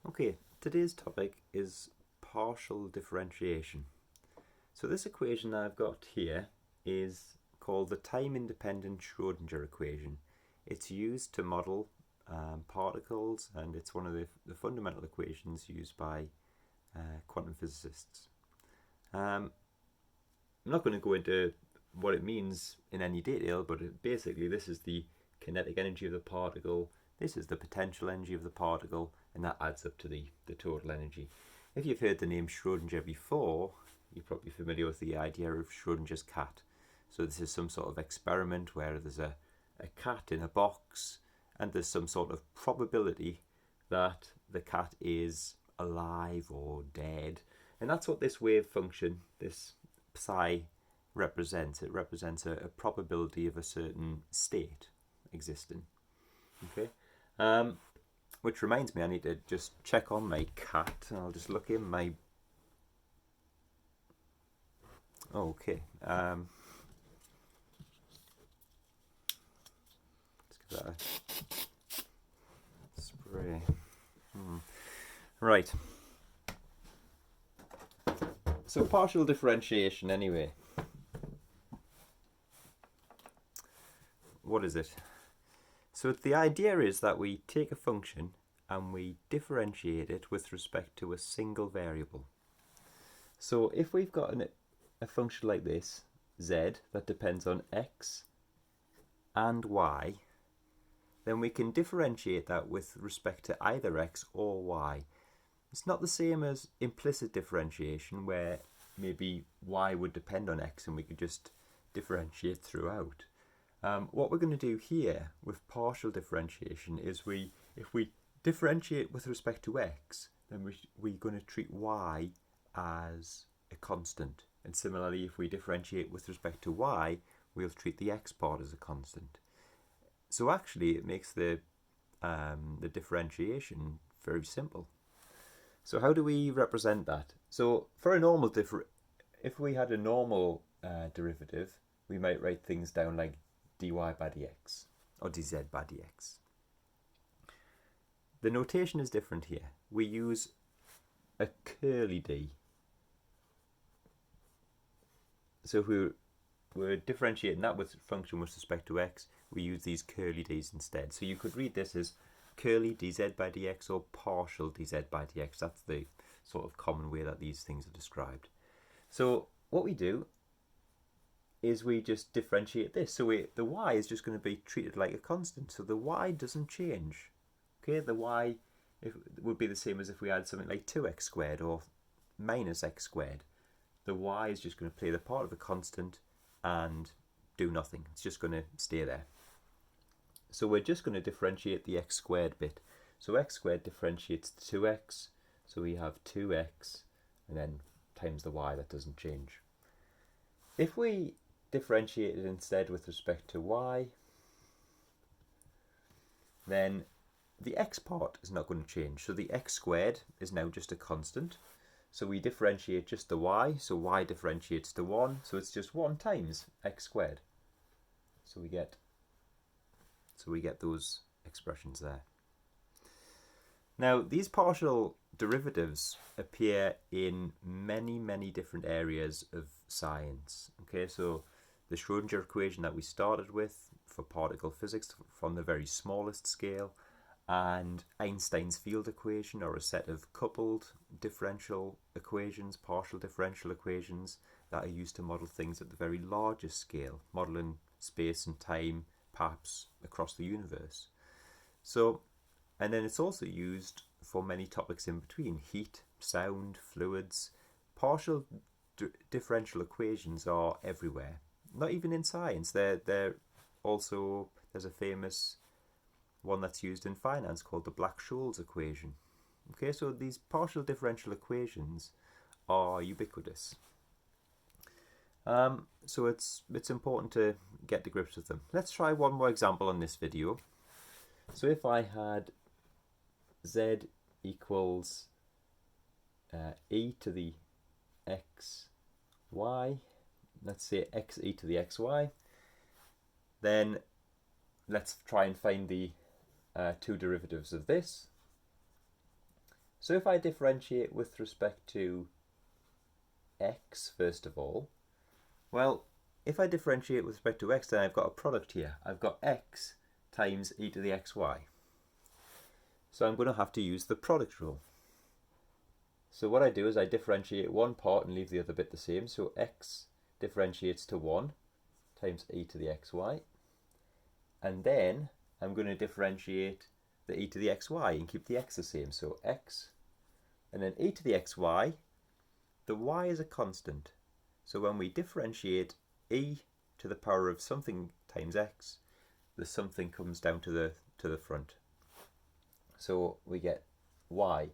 Okay, today's topic is partial differentiation. So this equation that I've got here is called the time-independent Schrödinger equation. It's used to model particles, and it's one of the fundamental equations used by quantum physicists. I'm not going to go into what it means in any detail, but basically this is the kinetic energy of the particle, this is the potential energy of the particle, and that adds up to the total energy. If you've heard the name Schrödinger before, you're probably familiar with the idea of Schrödinger's cat. So this is some sort of experiment where there's a cat in a box and there's some sort of probability that the cat is alive or dead. And that's what this wave function, this psi, represents. It represents a probability of a certain state existing. Okay. Which reminds me, I need to just check on my cat. I'll just look in my. Okay. Let's give that a spray. Right. So partial differentiation, anyway. What is it? So the idea is that we take a function and we differentiate it with respect to a single variable. So if we've got a function like this, z, that depends on x and y, then we can differentiate that with respect to either x or y. It's not the same as implicit differentiation, where maybe y would depend on x and we could just differentiate throughout. What we're going to do here with partial differentiation is if we differentiate with respect to x, then we're going to treat y as a constant. And similarly, if we differentiate with respect to y, we'll treat the x part as a constant. So actually, it makes the differentiation very simple. So how do we represent that? So for a normal if we had a normal derivative, we might write things down like dy by dx or dz by dx. The notation is different here. We use a curly d. So if we're differentiating that with function with respect to x, we use these curly d's instead. So you could read this as curly dz by dx or partial dz by dx. That's the sort of common way that these things are described. So what we do is we just differentiate this. So the y is just going to be treated like a constant. So the y doesn't change. Okay, the y would be the same as if we had something like 2x squared or minus x squared. The y is just going to play the part of a constant and do nothing. It's just going to stay there. So we're just going to differentiate the x squared bit. So x squared differentiates to 2x. So we have 2x and then times the y, that doesn't change. If we differentiate it instead with respect to y, then the x part is not going to change. So the x squared is now just a constant. So we differentiate just the y. So y differentiates to 1. So it's just 1 times x squared. So we get those expressions there. Now, these partial derivatives appear in many, many different areas of science. Okay, so the Schrödinger equation that we started with for particle physics from the very smallest scale, and Einstein's field equation, or a set of coupled differential equations, partial differential equations, that are used to model things at the very largest scale, modeling space and time, perhaps across the universe. So, and then it's also used for many topics in between: heat, sound, fluids. Partial differential equations are everywhere. Not even in science. They're also, there's a famous one that's used in finance called the Black-Scholes equation. Okay, so these partial differential equations are ubiquitous. So it's important to get to grips with them. Let's try one more example on this video. So if I had z equals e to the x y, let's say x e to the xy, then let's try and find the two derivatives of this. So if I differentiate with respect to x first of all, well, if I differentiate with respect to x, then I've got a product here. I've got x times e to the xy. So I'm going to have to use the product rule. So what I do is I differentiate one part and leave the other bit the same. So x differentiates to 1 times e to the xy. And then I'm going to differentiate the e to the xy and keep the x the same. So x, and then e to the xy, the y is a constant. So when we differentiate e to the power of something times x, the something comes down to the front. So we get y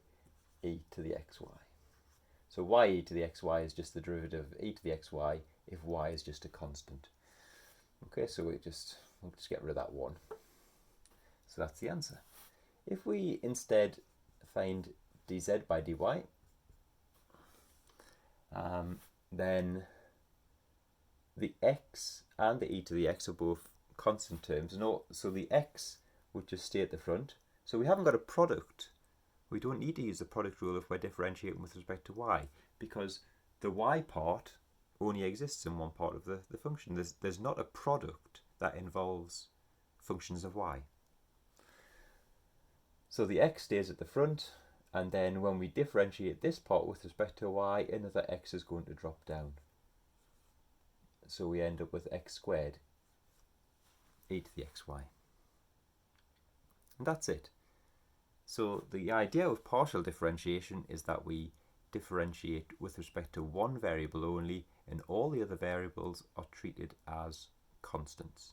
e to the xy. So y e to the xy is just the derivative of e to the xy if y is just a constant. Okay, so we'll just get rid of that 1. So that's the answer. If we instead find dz by dy, then the x and the e to the x are both constant terms. So the x would just stay at the front. So we haven't got a product. We don't need to use the product rule if we're differentiating with respect to y, because the y part only exists in one part of the function. There's not a product that involves functions of y. So the x stays at the front, and then when we differentiate this part with respect to y, another x is going to drop down. So we end up with x squared e to the xy. And that's it. So the idea of partial differentiation is that we differentiate with respect to one variable only, and all the other variables are treated as constants.